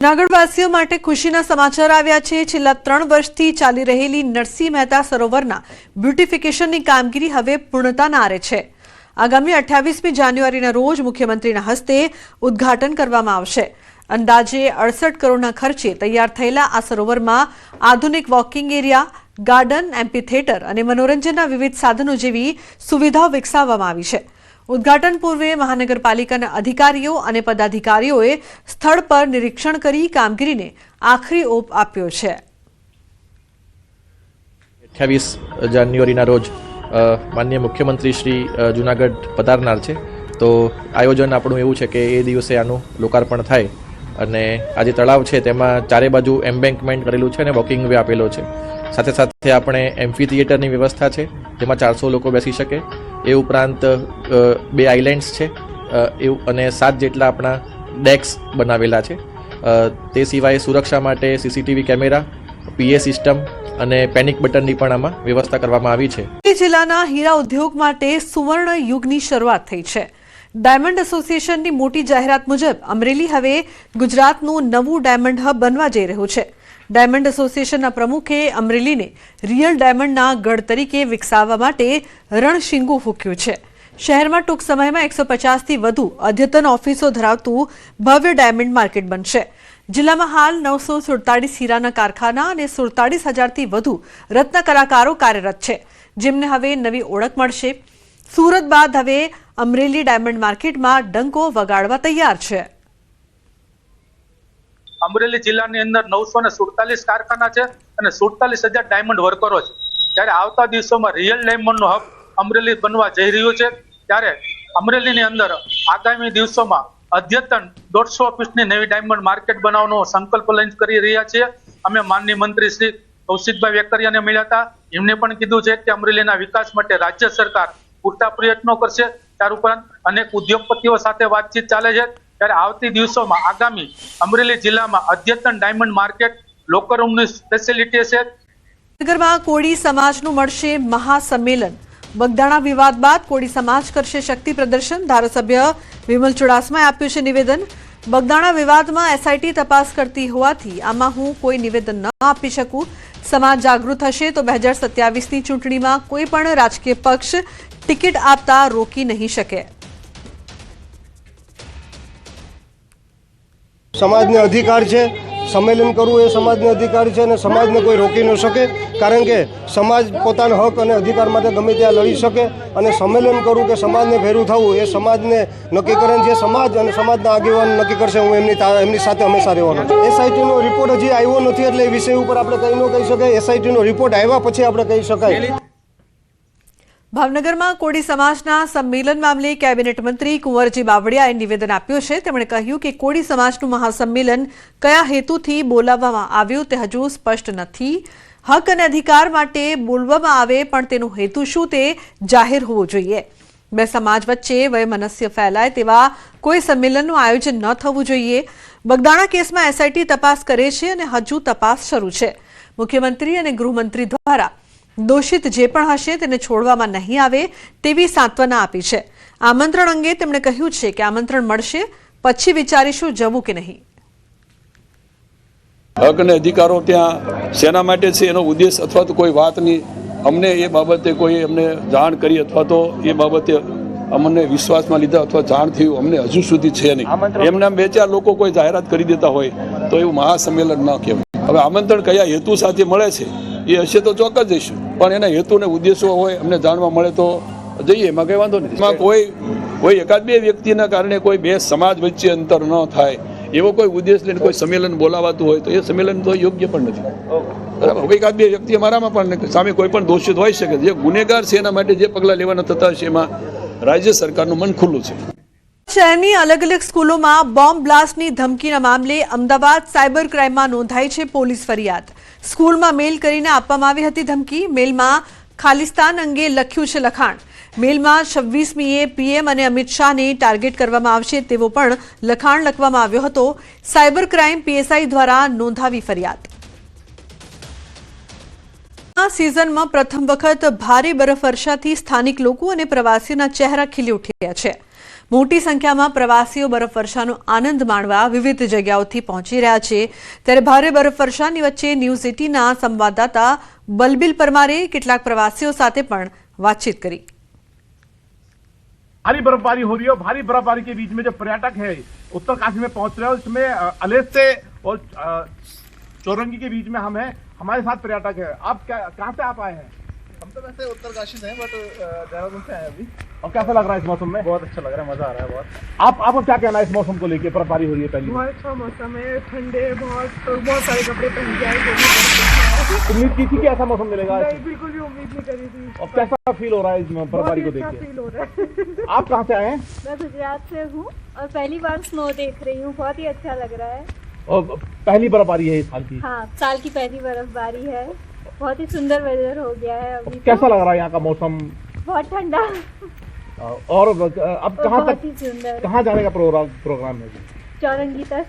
જૂનાગઢવાસીઓ માટે ખુશીના સમાચાર આવ્યા છે। છેલ્લા 3 વર્ષથી ચાલી રહેલી નરસિંહ મહેતા સરોવરના બ્યુટિફિકેશનની કામગીરી હવે પૂર્ણતાના આરે છે। આગામી 28મી જાન્યુઆરીના રોજ મુખ્યમંત્રીના હસ્તે ઉદ્ઘાટન કરવામાં આવશે। અંદાજે 68 કરોડના ખર્ચે તૈયાર થયેલા આ સરોવરમાં આધુનિક walking area, garden, MP theatre અને મનોરંજનના વિવિધ સાધનો જેવી સુવિધાઓ વિકસાવવામાં આવી છે। ઉદ્ઘાટન પૂર્વે મહાનગરપાલિકાના અધિકારીઓ અને પદાધિકારીઓએ સ્થળ પર નિરીક્ષણ કરી કામગીરીને આખરી ઓપ આપ્યો છે। 28 જાન્યુઆરીના રોજ માનનીય મુખ્યમંત્રી શ્રી જૂનાગઢ પધારનાર છે। તો આયોજન આપણું એવું છે કે એ દિવસે આનું લોકાર્પણ થાય અને આ જે તળાવ છે તેમાં ચારે બાજુ એમ્બેન્કમેન્ટ કરેલું છે અને વોકિંગ વે આપેલો છે। સાથે સાથે આપણે એમ્ફી થિયેટરની વ્યવસ્થા છે જેમાં 400 લોકો બેસી શકે। એ ઉપરાંત 2 આઇલેન્ડ્સ છે અને 7 જેટલા આપણા ડેક્સ બનાવેલા છે। તે સિવાય સુરક્ષા માટે સીસીટીવી કેમેરા, પીએ સિસ્ટમ અને પેનિક બટનની પણ આમાં વ્યવસ્થા કરવામાં આવી છે। જિલ્લાના હીરા ઉદ્યોગ માટે સુવર્ણ યુગની શરૂઆત થઈ છે। ડાયમંડ એસોસિએશનની મોટી જાહેરાત મુજબ અમરેલી હવે ગુજરાતનું નવું ડાયમંડ હબ બનવા જઈ રહ્યું છે। ડાયમંડ એસોસિએશનના પ્રમુખે અમરેલીને રિયલ ડાયમંડના ગઢ તરીકે વિકસાવવા માટે રણશીંગું ફૂંક્યું છે। શહેરમાં ટૂંક સમયમાં 150થી વધુ અદ્યતન ઓફિસો ધરાવતું ભવ્ય ડાયમંડ માર્કેટ બનશે। જિલ્લામાં હાલ 947 હીરાના કારખાના અને 47,000થી વધુ રત્ન કલાકારો કાર્યરત છે, જેમને હવે નવી ઓળખ મળશે। સુરત બાદ હવે અમરેલી ડાયમંડ માર્કેટમાં ડંકો વગાડવા તૈયાર છે। અમરેલી જિલ્લાની અંદર 947 કારખાના છે અને 47,000 ડાયમંડ વર્કરો છે। ત્યારે આવતા દિવસોમાં રિયલ ડાયમંડનો હબ અમરેલી બનવા જઈ રહ્યું છે। ત્યારે અમરેલીની અંદર આગામી દિવસોમાં અદ્યતન 150 ઓફિસની નવી ડાયમંડ માર્કેટ બનાવવાનો સંકલ્પ લઈને કરી રહ્યા છીએ। અમે માનનીય મંત્રી શ્રી કૌશિકભાઈ વેકરિયાને મળ્યા હતા। એમને પણ કીધું છે કે અમરેલીના વિકાસ માટે રાજ્ય સરકાર પૂરતા પ્રયત્નો કરશે। ત્યાર ઉપરાંત અનેક ઉદ્યોગપતિઓ સાથે વાતચીત ચાલે છે। ત્યારે આવતી દિવસોમાં આગામી અમરેલી જિલ્લામાં અદ્યતન ડાયમંડ માર્કેટ, લોકર રૂમની ફેસિલિટી છે। નગરમાં કોળી સમાજનું મળશે મહાસંમેલન। બગદાણા વિવાદ બાદ કોળી સમાજ કરશે શક્તિ પ્રદર્શન। ધારાસભ્ય વિમલ ચુડાસમાએ આપ્યું છે નિવેદન। બગદાણા વિવાદમાં એસઆઈટી તપાસ કરતી હોવાથી આમાં હું કોઈ નિવેદન ન આપી શકું। સમાજ જાગૃત હશે તો 2027ની ચૂંટણીમાં કોઈ પણ રાજકીય પક્ષ ટિકિટ આપતા રોકી નહીં શકે। સમાજને અધિકાર છે, સંમેલન કરવું એ સમાજને અધિકાર છે અને સમાજને કોઈ રોકી ન શકે, કારણ કે સમાજ પોતાના હક અને અધિકાર માટે ગમે ત્યાં લડી શકે અને સંમેલન કરવું કે સમાજને ભેરું થવું એ સમાજને નક્કી કરે છે। સમાજ અને સમાજના આગેવાન નક્કી કરશે। હું એમની સાથે હંમેશા રહેવાનો છું। એસઆઈટીનો રિપોર્ટ હજી આવ્યો નથી એટલે એ વિષય ઉપર આપણે કંઈ ન કહી શકાય। એસઆઈટીનો રિપોર્ટ આવ્યા પછી આપણે કહી શકાય। ભાવનગરમાં કોળી સમાજના સંમેલન મામલે કેબિનેટ મંત્રી કુંવરજી બાવળિયાએ નિવેદન આપ્યું છે। તેમણે કહ્યું કે કોળી સમાજનું મહાસંમેલન કયા હેતુથી બોલાવવામાં આવ્યું તે હજુ સ્પષ્ટ નથી। હક અને અધિકાર માટે બોલવામાં આવે પણ તેનો હેતુ શું તે જાહેર હોવો જોઈએ। બે સમાજ વચ્ચે વયમનસ્ય ફેલાય તેવા કોઈ સંમેલનનું આયોજન ન થવું જોઈએ। બગદાણા કેસમાં એસઆઈટી તપાસ કરે છે અને હજુ તપાસ શરૂ છે। મુખ્યમંત્રી અને ગૃહમંત્રી દ્વારા દોષિત જે પણ હશે તેને છોડવામાં નહીં આવે તેવી સાંત્વના આપી છે। આમંત્રણ અંગે તેમણે કહ્યું છે કે આમંત્રણ મળશે પછી વિચારીશું જવું કે નહીં। હક અને અધિકારો ત્યાં શેના માટે છે એનો ઉદ્દેશ અથવા તો કોઈ વાત નહીં, અમને એ બાબતે કોઈ અમને જાણ કરી અથવા તો એ બાબતે અમને વિશ્વાસમાં લીધા અથવા જાણ થયું અમને હજુ સુધી છે નહીં। એમના 2-4 લોકો કોઈ જાહેરાત કરી દેતા હોય તો એવું મહાસંમેલન ન કહેવાય। હવે આમંત્રણ કયા હેતુ સાથે મળે છે એ હશે તો ચોક્કસ જઈશું, પણ એના હેતુ ને ઉદ્દેશો હોય અમને જાણવા મળે તો જઈએ, એમાં કઈ વાંધો નથી। એમાં કોઈ 1-2 વ્યક્તિના કારણે કોઈ 2 સમાજ વચ્ચે અંતર ન થાય એવો કોઈ ઉદ્દેશ લઈને કોઈ સંમેલન બોલાવાતું હોય તો એ સંમેલન તો યોગ્ય પણ નથી, બરાબર। 1-2 વ્યક્તિ અમારામાં પણ સામે કોઈ પણ દોષિત હોઈ શકે, જે ગુનેગાર છે એના માટે જે પગલાં લેવાના થતા હશે એમાં રાજ્ય સરકારનું મન ખુલ્લું છે। શહેરની અલગ અલગ સ્કૂલોમાં બોમ્બ બ્લાસ્ટની ધમકીના મામલે અમદાવાદ સાયબર ક્રાઇમમાં નોંધાઈ છે પોલીસ ફરિયાદ। સ્કૂલમાં મેલ કરીને આપવામાં આવી હતી ધમકી। મેલમાં ખાલિસ્તાન અંગે લખ્યું છે લખાણ। મેલમાં 26મીએ પીએમ અને અમિત શાહને ટાર્ગેટ કરવામાં આવશે તેવો પણ લખાણ લખવામાં આવ્યો હતો। સાયબર ક્રાઇમ પીએસઆઈ દ્વારા નોંધાવી ફરિયાદ। આ સિઝનમાં પ્રથમ વખત ભારે બરફવર્ષાથી સ્થાનિક લોકો અને પ્રવાસીઓના ચહેરા ખીલી ઉઠ્યા છે। મોટી સંખ્યામાં પ્રવાસીઓ બરફવર્ષાનો આનંદ માણવા વિવિધ જગ્યાઓથી પહોંચી રહ્યા છે ત્યારે ભારે બરફવર્ષાની વચ્ચે ન્યૂઝ 18ના સંવાદદાતા બલબીલ પરમારે કેટલાક પ્રવાસીઓ સાથે પણ વાતચીત કરી। भारी बर्फबारी हो रही है और भारी बर्फबारी के बीच में जो पर्यटक है उत्तरकाशी में पहुंच रहे हैं उसमें अलेस से और चौरंगी के बीच में हम हैं। हमारे साथ पर्यटक है। आप कहाँ से आप आए हैं? हम तो वैसे उत्तरकाशी से हैं बट देहरादून से आए अभी। और कैसा लग रहा है इस मौसम में? बहुत अच्छा लग रहा है, मजा आ रहा है बहुत। आपको क्या कहना है इस मौसम को लेके? बर्फबारी हो रही है पहली बहुत अच्छा मौसम है, ठंडे बहुत सारे कपड़े पहन के आए। उम्मीद की थी कि ऐसा मौसम मिलेगा? नहीं, बिल्कुल भी उम्मीद नहीं करी थी। और कैसा फील हो रहा है इस बर्फबारी को बहुत अच्छा देख फील हो रहा है। के? आप कहाँ से आए हैं? मैं गुजरात से हूँ और पहली बार स्नो देख रही हूँ, बहुत ही अच्छा लग रहा है। और पहली बर्फबारी है इस साल की? हाँ, साल की पहली बर्फबारी है, बहुत ही सुंदर वेदर हो गया है अभी तो। कैसा लग रहा है यहाँ का मौसम? बहुत ठंडा, और अब कहाँ बहुत तक, ही सुंदर। कहाँ जाने का प्रोग्राम है? चौरंगी तक।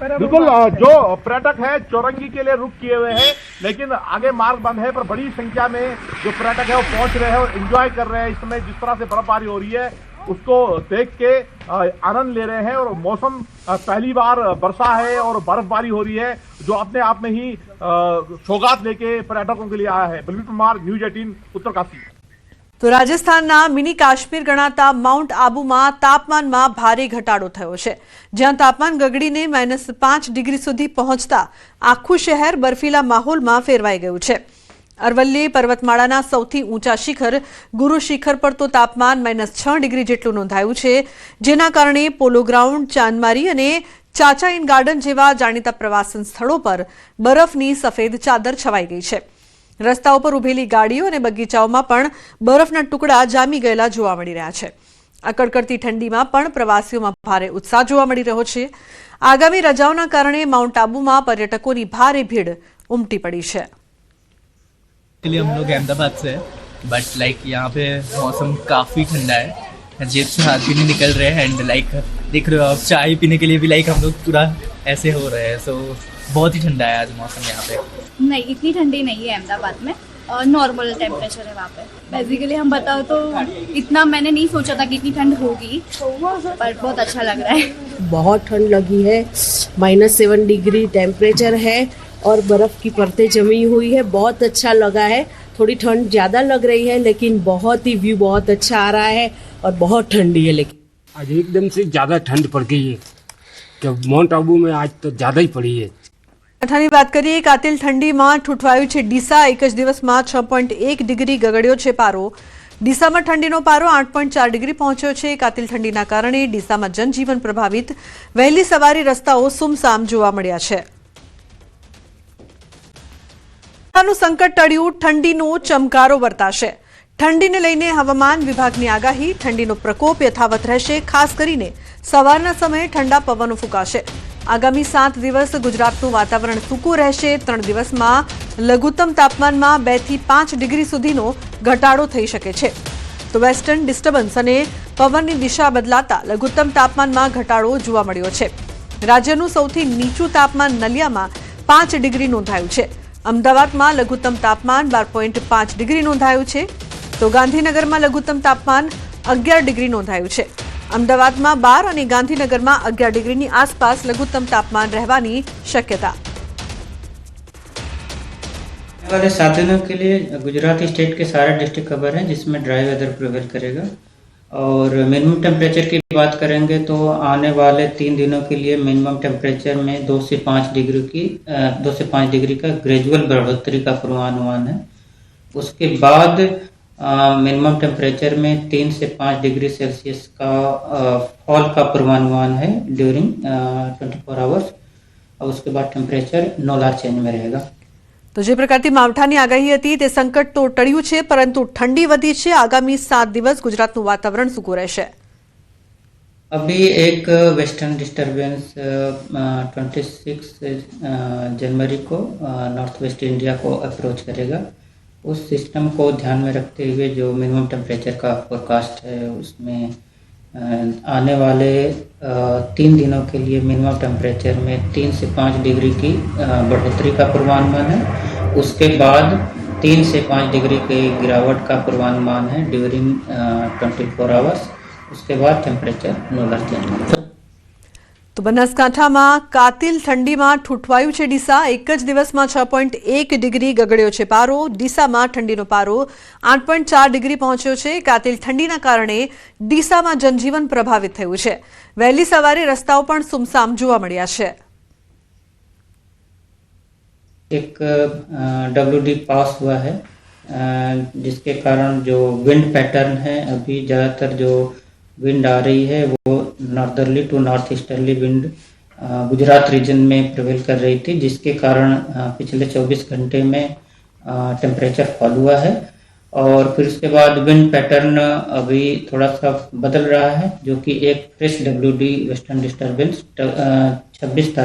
बिल्कुल, जो पर्यटक है चौरंगी के लिए रुक किए हुए हैं, लेकिन आगे मार्ग बंद है, पर बड़ी संख्या में जो पर्यटक है वो पहुंच रहे हैं और एंजॉय कर रहे हैं। इस समय जिस तरह से बर्फबारी हो रही है उसको देख के आनंद ले रहे हैं। और मौसम पहली बार वर्षा है और बर्फबारी हो रही है, जो अपने आप में ही सौगात लेके पर्यटकों के लिए आया है। बलबीर परमार, न्यूज़ 18 उत्तरकाशी। તો રાજસ્થાનના મિની કાશ્મીર ગણાતા માઉન્ટ આબુમાં તાપમાનમાં ભારે ઘટાડો થયો છે, જ્યાં તાપમાન ગગડીને -5 ડિગ્રી સુધી પહોંચતા આખું શહેર બર્ફીલા માહોલમાં ફેરવાઈ ગયું છે। અરવલ્લી પર્વતમાળાના સૌથી ઊંચા શિખર ગુરુ શિખર પર તો તાપમાન -6 ડિગ્રી જેટલું નોંધાયું છે, જેના કારણે પોલો ગ્રાઉન્ડ, ચાંદમારી અને ચાચાઈન ગાર્ડન જેવા જાણીતા પ્રવાસન સ્થળો પર બરફની સફેદ ચાદર છવાઈ ગઈ છે। રસ્તાઓ પર ઉભેલી ગાડીઓ અને બગીચાઓમાં પણ બરફના ટુકડા જામી ગયેલા જોવા મળી રહ્યા છે। આ કડકડતી ઠંડીમાં પણ પ્રવાસીઓમાં ભારે ઉત્સાહ જોવા મળી રહ્યો છે। આગામી રજાઓના કારણે માઉન્ટ આબુમાં पर्यटकोની ભારે ભીડ ઉમટી પડી છે। हम लोग अहमदाबाद से हैं, बट लाइक यहाँ पे मौसम काफ़ी ठंडा है, जेब से हाथ भी नहीं निकल रहे हैं। एंड लाइक देख रहे हो आप, चाय पीने के लिए भी लाइक हम लोग पूरा ऐसे हो रहे हैं। सो बहुत ही ठंडा है आज मौसम यहाँ पे। नहीं, इतनी ठंडी नहीं है अहमदाबाद में, और नॉर्मल टेम्परेचर है वहाँ पे। बेसिकली हम बताओ तो इतना मैंने नहीं सोचा था कि इतनी ठंड होगी, पर बहुत अच्छा लग रहा है। बहुत ठंड लगी है, -7 डिग्री टेम्परेचर है और बर्फ़ की परतें जमी हुई है। बहुत अच्छा लगा है। थोड़ी ठंड ज़्यादा लग रही है, लेकिन बहुत ही व्यू बहुत अच्छा आ रहा है और बहुत ठंडी है। लेकिन आज एकदम से ज़्यादा ठंड पड़ गई है, कि माउंट आबू में आज तो ज़्यादा ही पड़ी है। ઠંડીની વાત કરીએ, કાતિલ ઠંડીમાં ઠૂંઠવાયું છે ડીસા। એક જ દિવસમાં 6.1 ડિગ્રી ગગડ્યો છે પારો। ડીસામાં ઠંડીનો પારો 8.4 ડિગ્રી પહોંચ્યો છે। કાતિલ ઠંડીના કારણે ડીસામાં જનજીવન પ્રભાવિત, વહેલી સવારે રસ્તાઓ સુમસામ જોવા મળ્યા છે। સંકટ ટળ્યું, ઠંડીનો ચમકારો વર્તાશે। ઠંડીને લઈને હવામાન વિભાગની આગાહી, ઠંડીનો પ્રકોપ યથાવત રહેશે। ખાસ કરીને સવારના સમયે ઠંડા પવનો ફૂંકાશે। આગામી 7 દિવસ ગુજરાતનું વાતાવરણ સૂકું રહેશે। 3 દિવસમાં લઘુત્તમ તાપમાનમાં 2 થી 5 ડિગ્રી સુધીનો ઘટાડો થઈ શકે છે। તો વેસ્ટર્ન ડિસ્ટર્બન્સ અને પવનની દિશા બદલાતા લઘુત્તમ તાપમાનમાં ઘટાડો જોવા મળ્યો છે। રાજ્યનું સૌથી નીચું તાપમાન નલિયામાં 5 ડિગ્રી નોંધાયું છે। અમદાવાદમાં લઘુત્તમ તાપમાન 12.5 ડિગ્રી નોંધાયું છે। તો ગાંધીનગરમાં લઘુત્તમ તાપમાન 11 ડિગ્રી નોંધાયું છે। અમદાવાદમાં 12 અને ગાંધીનગરમાં 11 ડિગ્રીની આસપાસ લઘુત્તમ તાપમાન રહેવાની શક્યતા। वाले 7 दिनों के लिए गुजरात स्टेट के सारे डिस्ट्रिक्ट कवर हैं, जिसमें ड्राई वेदर प्रिवेल करेगा। और मिनिमम टेम्परेचर की बात करेंगे तो आने वाले 3 दिनों के लिए मिनिमम टेम्परेचर में 2 से 5 डिग्री का ग्रेजुअल बढ़ोतरी का पूर्वानुमान है। उसके बाद मिनिमम टेम्परेचर में 3 से 5 डिग्री सेल्सियस का फॉल का पूर्वानुमान है ड्यूरिंग 24 आवर्स। और उसके बाद टेम्परेचर नोलार चेंज में रहेगा। તો જે પ્રકારની માવઠાની આગાહી હતી તે સંકટ તો ટળ્યું છે, પરંતુ ઠંડી વધી છે। આગામી 7 દિવસ ગુજરાતનું વાતાવરણ સૂકું રહેશે। अभी एक वेस्टर्न डिस्टर्बेंस 26 जनवरी को नॉर्थ वेस्ट इंडिया को अप्रोच करेगा। उस सिस्टम को ध्यान में रखते हुए जो मिनिमम टेम्परेचर का फोरकास्ट है, उसमें आने वाले 3 दिनों के लिए मिनिमम टेम्परेचर में 3 से 5 डिग्री की बढ़ोतरी का पूर्वानुमान है। उसके बाद 3 से 5 डिग्री की गिरावट का पूर्वानुमान है ड्यूरिंग 24 आवर्स। उसके बाद टेम्परेचर नॉर्मल चेंज होगा। તો બનાસકાંઠામાં કાતિલ ઠંડીમાં ઠૂઠવાયું છે ડીસા। એક જ દિવસમાં 6.1 ડિગ્રી ગગડ્યો છે પારો। ડીસામાં ઠંડીનો પારો 8.4 ડિગ્રી પહોંચ્યો છે। કાતિલ ઠંડીના કારણે ડીસામાં જનજીવન પ્રભાવિત થયું છે। વહેલી સવારે રસ્તાઓ પણ સુમસામ જોવા મળ્યા છે। एक WD पास हुआ है, जिसके कारण जो विंड पैटर्न है, अभी ज़्यादातर जो विंड आ रही है वो northerly to north easterly wind Gujarat region में प्रिवेल कर रही थी, जिसके कारण पिछले 24 घंटे में टेम्परेचर फॉल हुआ है। और फिर उसके बाद विंड पैटर्न अभी थोड़ा सा बदल रहा है, जो कि एक फ्रेश WD वेस्टर्न डिस्टर्बेंस 26 तारीख